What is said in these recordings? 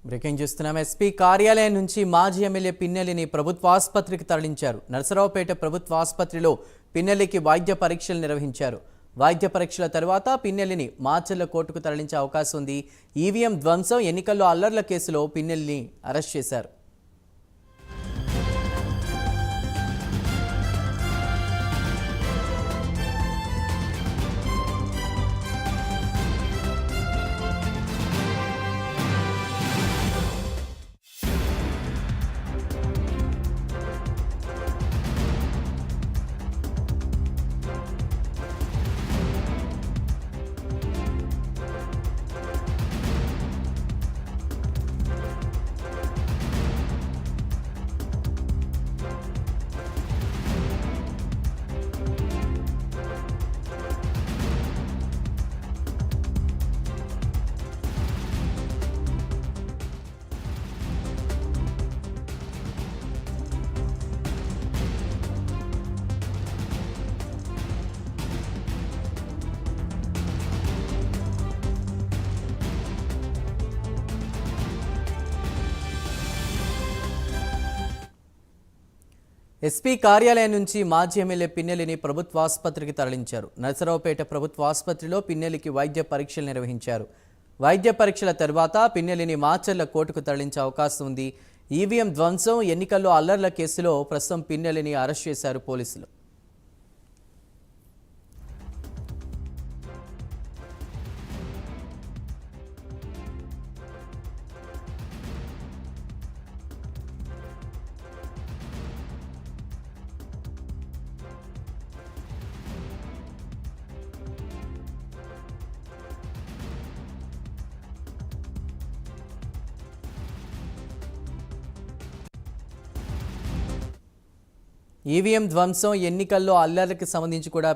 Breaking చూస్తున్నాం. SP కార్యాలయం నుంచి మాజీ ఎమ్మెల్యే పిన్నెల్లిని ప్రభుత్వ ఆసుపత్రికి తరలించారు. నరసరావుపేట ప్రభుత్వ ఆసుపత్రిలో పిన్నెల్లికి వైద్య పరీక్షలు నిర్వహించారు. వైద్య పరీక్షల తర్వాత పిన్నెల్లిని మాచర్ల కోర్టుకు తరలించే అవకాశం ఉంది. ఈవీఎం ధ్వంసం, ఎన్నికల్లో అల్లర్ల కేసులో పిన్నెల్లిని అరెస్ట్ చేశారు. ఎస్పీ కార్యాలయం నుంచి మాజీ ఎమ్మెల్యే పిన్నెల్లిని ప్రభుత్వ ఆసుపత్రికి తరలించారు. నరసరావుపేట ప్రభుత్వ ఆసుపత్రిలో పిన్నెల్లికి వైద్య పరీక్షలు నిర్వహించారు. వైద్య పరీక్షల తర్వాత పిన్నెల్లిని మాచర్ల కోర్టుకు తరలించే అవకాశం ఉంది. ఈవీఎం ధ్వంసం, ఎన్నికల్లో అల్లర్ల కేసులో ప్రస్తుతం పిన్నెల్లిని అరెస్ట్ చేశారు పోలీసులు. ఈవీఎం ధ్వంసం, ఎన్నికల్లో అల్లర్లకు సంబంధించి కూడా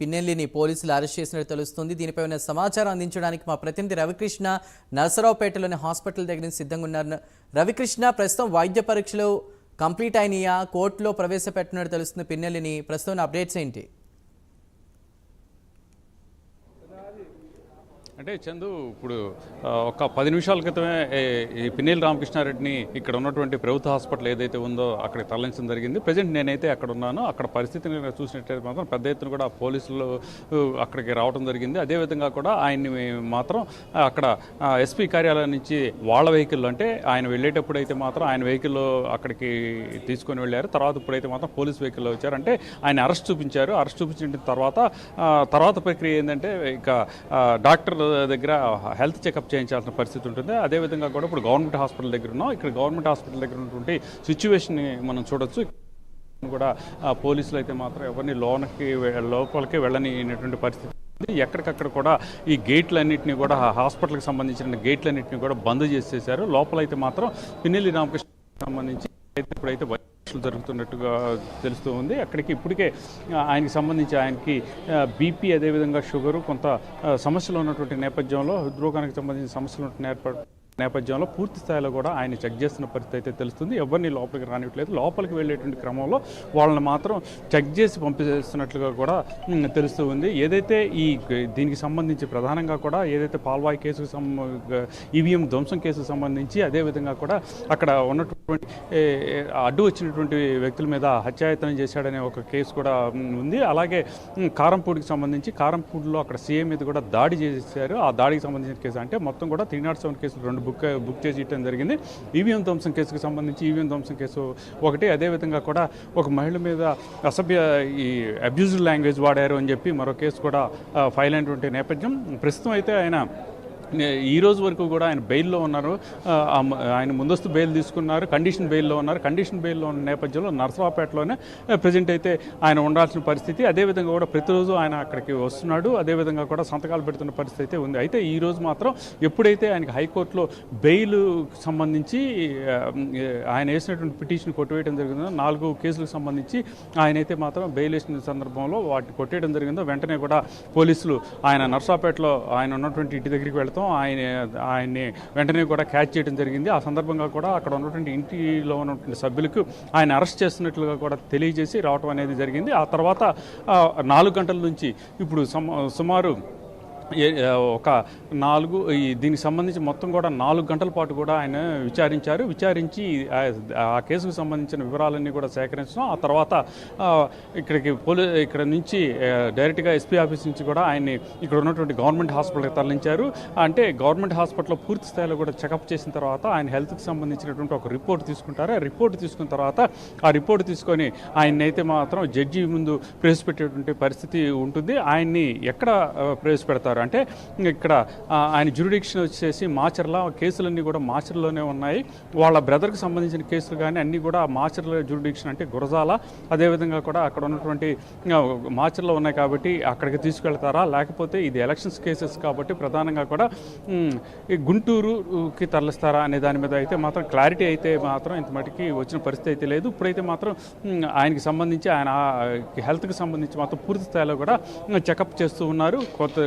పిన్నెల్లిని పోలీసులు అరెస్ట్ చేసినట్టు తెలుస్తుంది. దీనిపై ఉన్న సమాచారం అందించడానికి మా ప్రతినిధి రవికృష్ణ నరసరావుపేటలోని హాస్పిటల్ దగ్గర నుంచి సిద్ధంగా ఉన్నారు. రవికృష్ణ, ప్రస్తుతం వైద్య పరీక్షలు కంప్లీట్ అయినాయా? కోర్టులో ప్రవేశపెట్టినట్టు తెలుస్తుంది పిన్నెల్లిని. ప్రస్తుతం అప్డేట్స్ ఏంటి? అంటే చందు, ఇప్పుడు ఒక 10 నిమిషాల క్రితమే ఈ పిన్నెల్లి రామకృష్ణారెడ్డిని ఇక్కడ ఉన్నటువంటి ప్రభుత్వ హాస్పిటల్ ఏదైతే ఉందో అక్కడికి తరలించడం జరిగింది. ప్రజెంట్ నేనైతే అక్కడ ఉన్నాను. అక్కడ పరిస్థితిని చూసినట్లయితే మాత్రం పెద్ద ఎత్తున కూడా పోలీసులు అక్కడికి రావడం జరిగింది. అదేవిధంగా కూడా ఆయన్ని మాత్రం అక్కడ ఎస్పీ కార్యాలయం నుంచి వాళ్ళ వెహికల్లో, అంటే ఆయన వెళ్ళేటప్పుడు అయితే మాత్రం ఆయన వెహికల్లో అక్కడికి తీసుకొని వెళ్ళారు. తర్వాత ఇప్పుడైతే మాత్రం పోలీస్ వెహికల్లో వచ్చారు. అంటే ఆయన అరెస్ట్ చూపించారు. అరెస్ట్ చూపించిన తర్వాత ప్రక్రియ ఏంటంటే ఇక డాక్టర్ దగ్గర హెల్త్ చెకప్ చేయించాల్సిన పరిస్థితి ఉంటుంది. అదేవిధంగా కూడా ఇప్పుడు గవర్నమెంట్ హాస్పిటల్ దగ్గర ఉన్నాం. ఇక్కడ గవర్నమెంట్ హాస్పిటల్ దగ్గర ఉన్నటువంటి సిచ్యువేషన్ని మనం చూడొచ్చు. కూడా పోలీసులు అయితే మాత్రం ఎవరిని లోపలికి వెళ్ళనిటువంటి పరిస్థితి. ఎక్కడికక్కడ కూడా ఈ గేట్లన్నింటినీ కూడా, హాస్పిటల్కి సంబంధించిన గేట్లన్నింటినీ కూడా బంద్ చేసేసారు. లోపలైతే మాత్రం పిన్నెల్లి రామకృష్ణ సంబంధించి ఇప్పుడైతే జరుగుతున్నట్టుగా తెలుస్తూ ఉంది. అక్కడికి ఇప్పటికే ఆయనకి సంబంధించి ఆయనకి బీపీ, అదేవిధంగా షుగరు, కొంత సమస్యలు ఉన్నటువంటి నేపథ్యంలో, హృద్రోగానికి సంబంధించిన సమస్యలు ఉన్న నేపథ్యంలో పూర్తి స్థాయిలో కూడా ఆయన చెక్ చేస్తున్న పరిస్థితి అయితే తెలుస్తుంది. ఎవరిని లోపలికి రానివ్వట్లేదు. లోపలికి వెళ్ళేటువంటి క్రమంలో వాళ్ళని మాత్రం చెక్ చేసి పంపిస్తున్నట్లుగా కూడా తెలుస్తూ ఉంది. ఏదైతే దీనికి సంబంధించి ప్రధానంగా కూడా ఏదైతే పాల్వాయి కేసుకు ఈవీఎం ధ్వంసం కేసుకు సంబంధించి, అదేవిధంగా కూడా అక్కడ ఉన్నటువంటి అడ్డు వచ్చినటువంటి వ్యక్తుల మీద హత్యాయత్నం చేశాడనే ఒక కేసు కూడా ఉంది. అలాగే కారంపూడికి సంబంధించి కారంపూడిలో అక్కడ సీఎం మీద కూడా దాడి చేశారు. ఆ దాడికి సంబంధించిన కేసు, అంటే మొత్తం కూడా 307 కేసులు 2 బుక్ చేసి ఇవ్వడం జరిగింది. ఈవీఎం ధ్వంసం కేసుకు సంబంధించి ఈవీఎం ధ్వంసం కేసు ఒకటి, అదేవిధంగా కూడా ఒక మహిళ మీద అబ్యూజివ్ లాంగ్వేజ్ వాడారు అని చెప్పి మరో కేసు కూడా ఫైల్ అయినటువంటి నేపథ్యం. ప్రస్తుతం అయితే ఆయన ఈ రోజు వరకు కూడా ఆయన బెయిల్లో ఉన్నారు. ఆయన ముందస్తు బెయిల్ తీసుకున్నారు, కండిషన్ బెయిల్లో ఉన్నారు. కండిషన్ బెయిల్లో ఉన్న నేపథ్యంలో నరసరావుపేటలోనే ప్రజెంట్ అయితే ఆయన ఉండాల్సిన పరిస్థితి. అదేవిధంగా కూడా ప్రతిరోజు ఆయన అక్కడికి వస్తున్నాడు. అదేవిధంగా కూడా సంతకాలు పెడుతున్న పరిస్థితి అయితే ఉంది. అయితే ఈ రోజు మాత్రం ఎప్పుడైతే ఆయనకి హైకోర్టులో బెయిల్ సంబంధించి ఆయన వేసినటువంటి పిటిషన్ కొట్టివేయడం జరిగిందో, 4 కేసులకు సంబంధించి ఆయన అయితే మాత్రం బెయిల్ వేసిన సందర్భంలో వాటిని కొట్టేయడం జరిగిందో, వెంటనే కూడా పోలీసులు ఆయన నరసరావుపేటలో ఆయన ఉన్నటువంటి ఇంటి దగ్గరికి వెళ్తాం ఆయన్ని వెంటనే కూడా క్యాచ్ చేయడం జరిగింది. ఆ సందర్భంగా కూడా అక్కడ ఉన్నటువంటి ఇంటిలో ఉన్నటువంటి సభ్యులకు ఆయన అరెస్ట్ చేస్తున్నట్లుగా కూడా తెలియజేసి రావడం అనేది జరిగింది. ఆ తర్వాత 4 గంటల నుంచి ఇప్పుడు సుమారు ఒక దీనికి సంబంధించి మొత్తం కూడా 4 గంటల పాటు కూడా ఆయన విచారించి ఆ కేసుకు సంబంధించిన వివరాలన్నీ కూడా సేకరించడం, ఆ తర్వాత ఇక్కడ నుంచి డైరెక్ట్గా ఎస్పీ ఆఫీస్ నుంచి కూడా ఆయన్ని ఇక్కడ ఉన్నటువంటి గవర్నమెంట్ హాస్పిటల్కి తరలించారు. అంటే గవర్నమెంట్ హాస్పిటల్లో పూర్తి స్థాయిలో కూడా చెకప్ చేసిన తర్వాత ఆయన హెల్త్కి సంబంధించినటువంటి ఒక రిపోర్ట్ తీసుకుంటారు. ఆ రిపోర్ట్ తీసుకున్న తర్వాత ఆ రిపోర్ట్ తీసుకొని ఆయన్ని అయితే మాత్రం జడ్జి ముందు ప్రవేశపెట్టేటువంటి పరిస్థితి ఉంటుంది. ఆయన్ని ఎక్కడ ప్రవేశపెడతారు అంటే ఇక్కడ ఆయన జ్యూరిడిక్షన్ వచ్చేసి మాచర్ల, కేసులన్నీ కూడా మాచర్లోనే ఉన్నాయి. వాళ్ళ బ్రదర్కి సంబంధించిన కేసులు కానీ అన్నీ కూడా మాచర్ల జ్యూరిడిక్షన్ అంటే గురజాల, అదేవిధంగా కూడా అక్కడ ఉన్నటువంటి మాచర్లో ఉన్నాయి కాబట్టి అక్కడికి తీసుకెళ్తారా, లేకపోతే ఇది ఎలక్షన్స్ కేసెస్ కాబట్టి ప్రధానంగా కూడా గుంటూరుకి తరలిస్తారా అనే దాని మీద అయితే మాత్రం క్లారిటీ అయితే మాత్రం ఇంత మటుకి వచ్చిన పరిస్థితి అయితే లేదు. ఇప్పుడైతే మాత్రం ఆయనకి సంబంధించి ఆయన హెల్త్కి సంబంధించి మాత్రం పూర్తి స్థాయిలో కూడా చెకప్ చేస్తూ ఉన్నారు.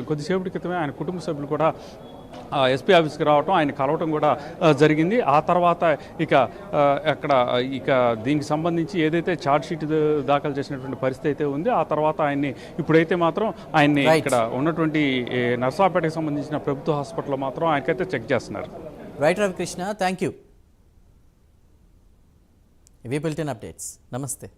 కొద్దిసేపటి క్రితమే ఆయన కుటుంబ సభ్యులు కూడా ఎస్పీ ఆఫీస్కి రావటం, ఆయన కలవటం కూడా జరిగింది. ఆ తర్వాత ఇక దీనికి సంబంధించి ఏదైతే ఛార్జ్ షీట్ దాఖలు చేసినటువంటి పరిస్థితి అయితే ఉంది. ఆ తర్వాత ఇప్పుడైతే మాత్రం ఆయన్ని ఇక్కడ ఉన్నటువంటి నర్సాపేటకి సంబంధించిన ప్రభుత్వ హాస్పిటల్లో మాత్రం ఆయనకైతే చెక్ చేస్తున్నారు. Right Ravikrishna, thank you. ఇవి బులెటిన్ అప్డేట్స్. నమస్తే.